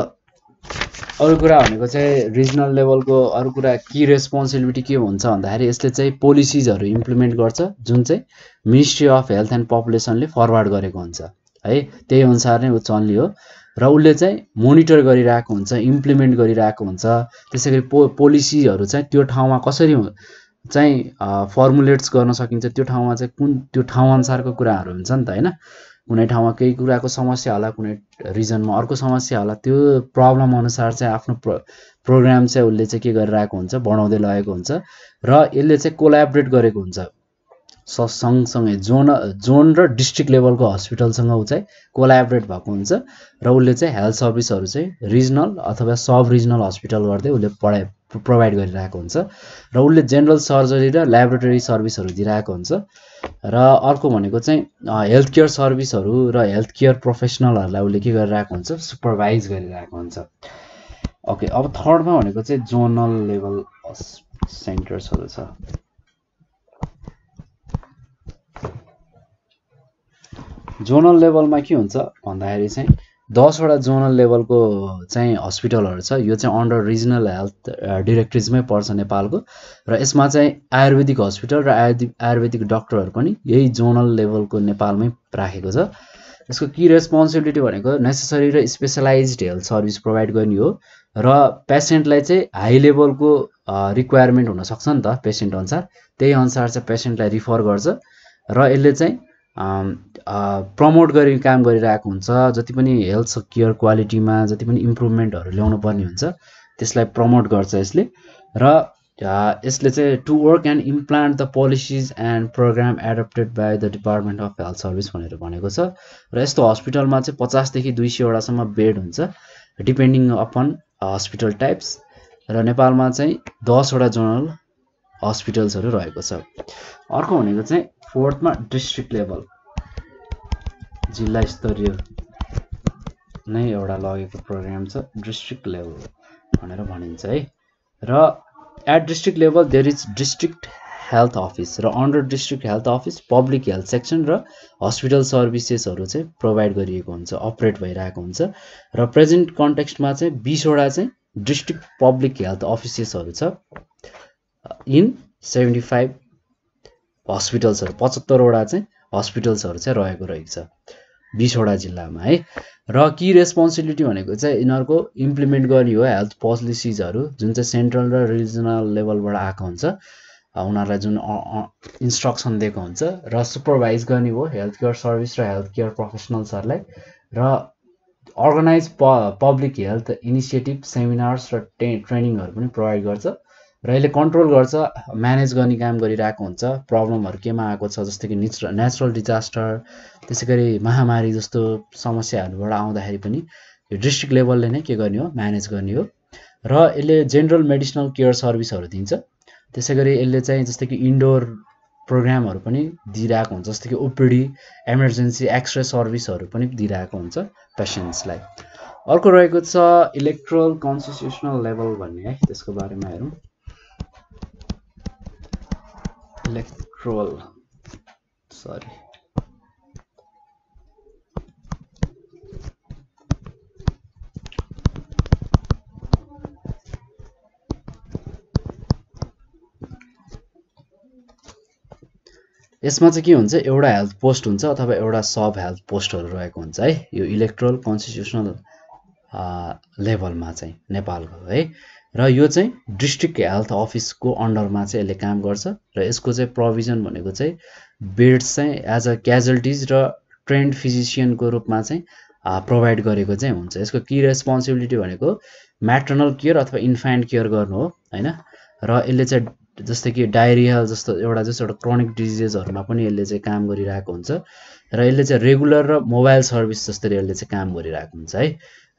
अरू कुरा भनेको चाहिँ रिजनल लेभलको अरू कुरा की रेस्पोन्सिबिलिटी के हुन्छ भन्दाखेरि यसले चाहिँ पोलिसिजहरू इम्प्लिमेन्ट गर्छ जुन चाहिँ मिनिस्ट्री अफ हेल्थ एन्ड पपुलेसनले फरवर्ड गरेको हुन्छ है। त्यही अनुसार नै ऊ चल्ने हो। र उसले चाहिँ मोनिटर गरिरहेको हुन्छ, इम्प्लिमेन्ट गरिरहेको हुन्छ। त्यसै गरी पोलिसीहरू चाहिँ त्यो ठाउँमा कसरी चाहिँ फर्मुलेट्स गर्न सकिन्छ, त्यो ठाउँमा चाहिँ कुन त्यो ठाउँ अनुसारको कुराहरू हुन्छ नि त होइन। कुनै ठाउँमा केही कुराको समस्या होला, कुनै रिजनमा अर्को समस्या होला, त्यो प्रब्लम अनुसार चाहिँ आफ्नो प्रोग्राम चाहिँ उसले चाहिँ के गरिरहेको हुन्छ, बढाउँदै लगेको हुन्छ र यसले चाहिँ कोल्याबरेट गरेको हुन्छ सँगसँगै जोन र डिस्ट्रिक्ट लेभलको हस्पिटलसँग ऊ चाहिँ कोल्याबरेट भएको हुन्छ र उसले चाहिँ हेल्थ सर्भिसहरू चाहिँ रिजनल अथवा सब रिजनल हस्पिटल गर्दै उसले प्रोभाइड गरिरहेको हुन्छ र उसले जेनरल सर्जरी र ल्याबोरेटरी सर्भिसहरू दिइरहेको हुन्छ र अर्को भनेको चाहिँ हेल्थ केयर सर्भिसहरू र हेल्थ केयर प्रोफेसनलहरूलाई उसले के गरिरहेको हुन्छ, सुपरभाइज गरिरहेको हुन्छ। ओके, अब थर्डमा भनेको चाहिँ जोनल लेभल सेन्टर्सहरू छ। जोनल लेभलमा के हुन्छ भन्दाखेरि चाहिँ 10 वटा जोनल लेभलको चाहिँ हस्पिटलहरू छ। यो चाहिँ अन्डर रिजनल हेल्थ डिरेक्टरिजमै पर्छ नेपालको र यसमा चाहिँ आयुर्वेदिक हस्पिटल र आयुर्वेदिक डक्टरहरू पनि यही जोनल लेभलको नेपालमै राखेको छ। यसको की रेस्पोन्सिबिलिटी भनेको नेसेसरी र स्पेसलाइज्ड हेल्थ सर्भिस प्रोभाइड गर्ने हो र पेसेन्टलाई चाहिँ हाई लेभलको रिक्वायरमेन्ट हुनसक्छ नि त पेसेन्ट अनुसार, त्यही अनुसार चाहिँ पेसेन्टलाई रिफर गर्छ र यसले चाहिँ प्रमोट गरी काम गरिरहेको हुन्छ। जति पनि हेल्थ केयर क्वालिटीमा जति पनि इम्प्रुभमेन्टहरू ल्याउनु पर्ने हुन्छ त्यसलाई प्रमोट गर्छ यसले र यसले चाहिँ to work and implant the policies and programme adapted by the department of health service भनेर भनेको छ र यस्तो हस्पिटलमा चाहिँ 50 देखि 200 वटासम्म बेड हुन्छ डिपेन्डिङ अपन हस्पिटल टाइप्स र नेपालमा चाहिँ 10 वटा जोनल हस्पिटल्सहरू रहेको छ। अर्को भनेको चाहिँ फोर्थमा डिस्ट्रिक्ट लेभल, जिल्ला स्तरीय नै एउटा लगेको प्रोग्राम छ डिस्ट्रिक्ट लेभल भनेर भनिन्छ है। र at district level there is district health office र under district health office public health section र हस्पिटल सर्भिसेसहरू चाहिँ प्रोभाइड गरिएको हुन्छ, अपरेट भइरहेको हुन्छ र प्रेजेन्ट कन्टेक्स्टमा चाहिँ 20 वटा चाहिँ डिस्ट्रिक्ट पब्लिक हेल्थ अफिसेसहरू छ इन 75 हस्पिटल्सहरू, 75 वटा चाहिँ हस्पिटल्सहरू चाहिँ रहेको रहेछ 20 वटा जिल्लामा है। र की रेस्पोन्सिबिलिटी भनेको चाहिँ यिनीहरूको इम्प्लिमेन्ट गर्ने हो हेल्थ पोलिसिजहरू जुन चाहिँ सेन्ट्रल र रिजनल लेभलबाट आएको हुन्छ, उनीहरूलाई जुन इन्स्ट्रक्सन दिएको हुन्छ र सुपरभाइज गर्ने हो हेल्थ केयर सर्भिस र हेल्थ केयर प्रोफेसनल्सहरूलाई र organise public health initiative seminars र ट्रेनिङहरू पनि प्रोभाइड गर्छ र यसले कन्ट्रोल गर्छ, म्यानेज गर्ने काम गरिरहेको हुन्छ। प्रब्लमहरू केमा आएको छ जस्तै कि नेचुरल डिजास्टर, त्यसै गरी महामारी जस्तो समस्याहरूबाट आउँदाखेरि पनि यो डिस्ट्रिक्ट लेभलले नै के गर्ने हो, म्यानेज गर्ने हो र यसले जेनरल मेडिसिनल केयर सर्भिसहरू दिन्छ। त्यसै गरी यसले चाहिँ जस्तै कि इन्डोर प्रोग्रामहरू पनि दिइरहेको हुन्छ जस्तै कि ओपिडी, इमर्जेन्सी एक्सरे सर्भिसहरू पनि दिइरहेको हुन्छ पेसेन्ट्सलाई। अर्को रहेको छ इलेक्ट्रल कन्स्टिट्युसनल लेभल भन्ने है, त्यसको बारेमा हेरौँ। यसमा चाहिँ के हुन्छ, एउटा हेल्थ पोस्ट हुन्छ अथवा एउटा सब हेल्थ पोस्टहरू रहेको हुन्छ है यो इलेक्ट्रल कन्स्टिट्युसनल लेभलमा चाहिँ नेपालको है। र यो चाहिँ डिस्ट्रिक्ट हेल्थ अफिसको अन्डरमा चाहिँ यसले काम गर्छ र यसको चाहिँ प्रोभिजन भनेको चाहिँ बेड्स चाहिँ एज अ क्याजुअल्टिज र ट्रेन्ड फिजिसियनको रूपमा चाहिँ प्रोभाइड गरेको चाहिँ हुन्छ। यसको की रेस्पोन्सिबिलिटी भनेको म्याटर्नल केयर अथवा इन्फान्ट केयर गर्नु हो हैन। र यसले चाहिँ जस्तै कि डायरिया जस्तो एउटा क्रोनिक डिजिजेसहरूमा पनि यसले चाहिँ काम गरिरहेको हुन्छ र यसले चाहिँ रेगुलर र मोबाइल सर्भिस जस्तै यसले चाहिँ काम गरिरहेको हुन्छ है।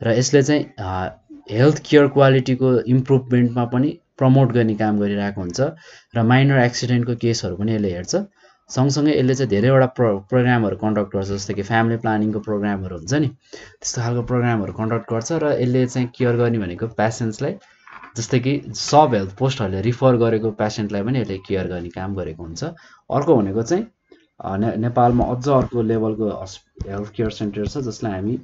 र यसले चाहिँ हेल्थ केयर क्वालिटीको इम्प्रुभमेन्टमा पनि प्रमोट गर्ने काम गरिरहेको हुन्छ र माइनर एक्सिडेन्टको केसहरू पनि यसले हेर्छ। सँगसँगै यसले चाहिँ धेरैवटा प्रोग्रामहरू कन्डक्ट गर्छ जस्तै कि फ्यामिली प्लानिङको प्रोग्रामहरू हुन्छ नि, त्यस्तो खालको प्रोग्रामहरू कन्डक्ट गर्छ र यसले चाहिँ केयर गर्ने भनेको पेसेन्ट्सलाई जस्तै कि सब हेल्थ पोस्टहरूले रिफर गरेको पेसेन्टलाई पनि यसले केयर गर्ने काम गरेको हुन्छ। अर्को भनेको चाहिँ नेपालमा अझ अर्को लेभलको हेल्थ केयर सेन्टर छ जसलाई हामी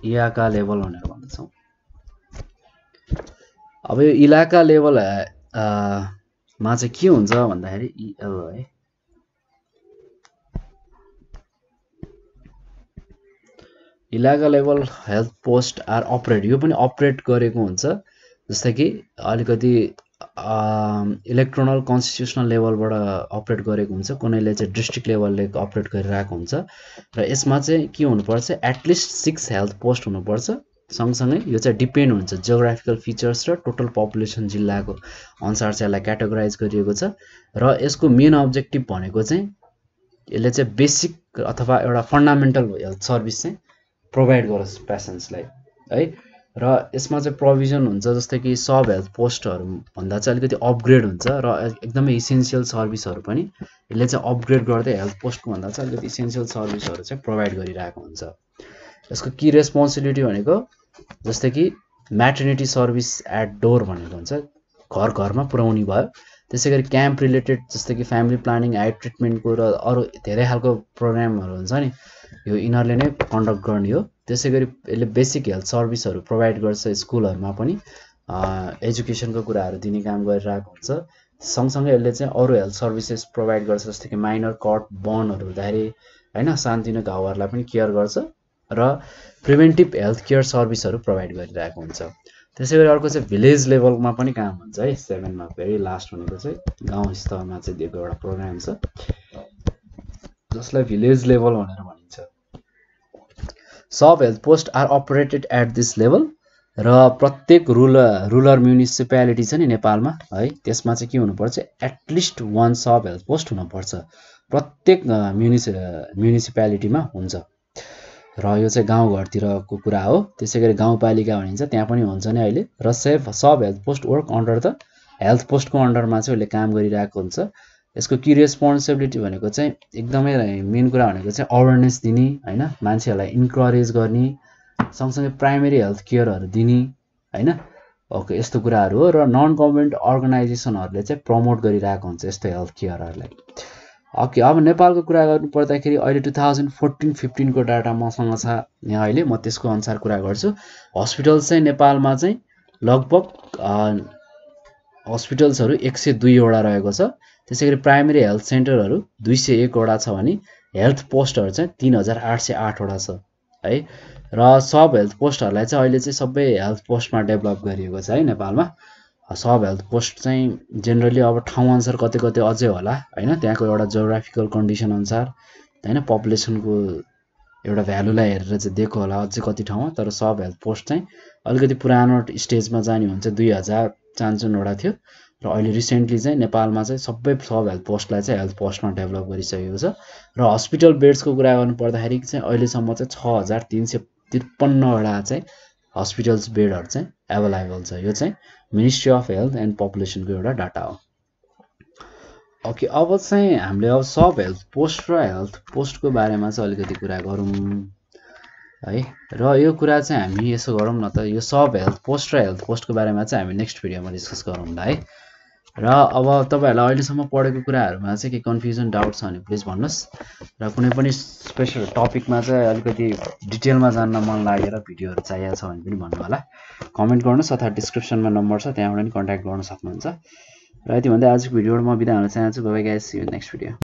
इलाका लेभल भनेर भन्छौँ। अब यो इलाका लेभल मा चाहिँ के हुन्छ भन्दाखेरि इएल है, इलाका level health post are operate, यो पनि अपरेट गरेको हुन्छ जस्तै कि अलिकति इलेक्ट्रोनल कन्स्टिट्युसनल लेभलबाट अपरेट गरेको हुन्छ, कुनैले चाहिँ डिस्ट्रिक्ट लेभलले अपरेट गरिरहेको हुन्छ र यसमा चाहिँ के हुनुपर्छ एटलिस्ट 6 हेल्थ पोस्ट हुनुपर्छ। सँगसँगै यो चाहिँ डिपेन्ड हुन्छ जियोग्राफिकल फिचर्स र टोटल पपुलेसन जिल्लाको अनुसार चाहिँ यसलाई क्याटेगोराइज गरिएको छ र यसको मेन अब्जेक्टिभ भनेको चाहिँ यसले चाहिँ बेसिक अथवा एउटा फन्डामेन्टल हेल्थ सर्भिस चाहिँ प्रोभाइड गरोस् पेसेन्ट्सलाई है। र यसमा चाहिँ प्रोभिजन हुन्छ जस्तै कि सब हेल्थ पोस्टहरू भन्दा चाहिँ अलिकति अपग्रेड हुन्छ र एकदमै इसेन्सियल सर्भिसहरू पनि यसले चाहिँ अपग्रेड गर्दै हेल्थ पोस्टको भन्दा चाहिँ अलिकति इसेन्सियल सर्भिसहरू चाहिँ प्रोभाइड गरिरहेको हुन्छ। यसको की रेस्पोन्सिबिलिटी भनेको जस्तै कि म्याटर्निटी सर्भिस एट डोर भनेको हुन्छ, घर घरमा पुर्याउने भयो। त्यसै गरी क्याम्प रिलेटेड जस्तै कि फ्यामिली प्लानिङ, हाइट ट्रिटमेन्टको र अरू धेरै खालको प्रोग्रामहरू हुन्छ नि, यो यिनीहरूले नै कन्डक्ट गर्ने हो। त्यसै गरी यसले बेसिक हेल्थ सर्भिसहरू प्रोभाइड गर्छ, स्कुलहरूमा पनि एजुकेसनको कुराहरू दिने काम गरिरहेको हुन्छ। सँगसँगै यसले चाहिँ अरू हेल्थ सर्भिसेस प्रोभाइड गर्छ जस्तै कि माइनर कट बर्नहरू हुँदाखेरि होइन सानोतिनो घाउहरूलाई पनि केयर गर्छ र प्रिभेन्टिभ हेल्थ केयर सर्भिसहरू प्रोभाइड गरिरहेको हुन्छ। त्यसै गरी अर्को चाहिँ भिलेज लेभलमा पनि काम हुन्छ है। 7 मा भेरी लास्ट भनेको चाहिँ गाउँ स्तरमा चाहिँ दिएको एउटा प्रोग्राम छ जसलाई भिलेज लेभल भनेर भनिन्छ। Sub health post are operated at this level र प्रत्येक रुरल म्युनिसिपालिटी छ नि नेपालमा है, त्यसमा चाहिँ के हुनुपर्छ एटलिस्ट 1 सब हेल्थ पोस्ट हुनुपर्छ, प्रत्येक म्युनिसिपालिटीमा हुन्छ र यो चाहिँ गाउँघरतिरको कुरा हो। त्यसै गरी गाउँपालिका भनिन्छ त्यहाँ पनि हुन्छ नि अहिले र sub health post work under the health पोस्टको अन्डरमा चाहिँ उसले काम गरिरहेको हुन्छ। यसको की रेस्पोन्सिबिलिटी भनेको चाहिँ एकदमै मेन कुरा भनेको चाहिँ अवेरनेस दिने होइन, मान्छेहरूलाई इन्करेज गर्ने, सँगसँगै प्राइमेरी हेल्थ केयरहरू दिने होइन, ओके यस्तो कुराहरू हो। र नन गभर्मेन्ट अर्गनाइजेसनहरूले चाहिँ प्रमोट गरिरहेको हुन्छ यस्तो हेल्थ केयरहरूलाई। ओके अब नेपालको कुरा गर्नु पर्दाखेरि अहिले 2014-15 को डाटा मसँग छ यहाँ अहिले, म त्यसको अनुसार कुरा गर्छु। हस्पिटल्स चाहिँ नेपालमा चाहिँ लगभग हस्पिटल्सहरू 102 वटा रहेको छ। त्यसै गरी प्राइमेरी हेल्थ सेन्टरहरू 201 वटा छ भने हेल्थ पोस्टहरू चाहिँ 3808 वटा छ है। र सब हेल्थ पोस्टहरूलाई चाहिँ अहिले चाहिँ सबै हेल्थ पोस्टमा डेभलप गरिएको छ है नेपालमा। सब हेल्थ पोस्ट चाहिँ जेनरली अब ठाउँ अनुसार कतै कतै अझै होला होइन, त्यहाँको एउटा जियोग्राफिकल कन्डिसन अनुसार होइन, पपुलेसनको एउटा भ्यालुलाई हेरेर चाहिँ दिएको होला अझै कति ठाउँमा। तर सब हेल्थ पोस्ट चाहिँ अलिकति पुरानो स्टेजमा जाने हुन्छ, 2055 वटा थियो र अहिले रिसेन्टली चाहिँ नेपालमा चाहिँ सबै सब हेल्थ पोस्टलाई चाहिँ हेल्थ पोस्टमा डेभलप गरिसकेको छ। र हस्पिटल बेड्सको कुरा गर्नु पर्दाखेरि चाहिँ अहिलेसम्म चाहिँ 6353 वटा चाहिँ हस्पिटल्स बेडहरू चाहिँ एभाइलेबल छ। यो चाहिँ मिनिस्ट्री अफ हेल्थ एन्ड पपुलेसनको एउटा डाटा हो। ओके अब चाहिँ हामीले अब सब हेल्थ पोस्ट र हेल्थ पोस्टको बारेमा चाहिँ अलिकति कुरा गरौँ है। र यो कुरा चाहिँ हामी यसो गरौँ न त, यो सब हेल्थ पोस्ट र हेल्थ पोस्टको बारेमा चाहिँ हामी नेक्स्ट भिडियोमा डिस्कस गरौँ ल है। र अब तपाईँहरूलाई अहिलेसम्म पढेको कुराहरूमा चाहिँ के कन्फ्युजन डाउट छ भने प्लिज भन्नुहोस्, र कुनै पनि स्पेसल टपिकमा चाहिँ अलिकति डिटेलमा जान्न मन लागेर भिडियोहरू चाहिएको छ भने पनि भन्नु होला, कमेन्ट गर्नुहोस् अथवा डिस्क्रिप्सनमा नम्बर छ त्यहाँबाट पनि कन्ट्याक्ट गर्न सक्नुहुन्छ। र यति भन्दै आजको भिडियोबाट म बिदा हुन चाहन्छु। Bye bye guys, see you next video.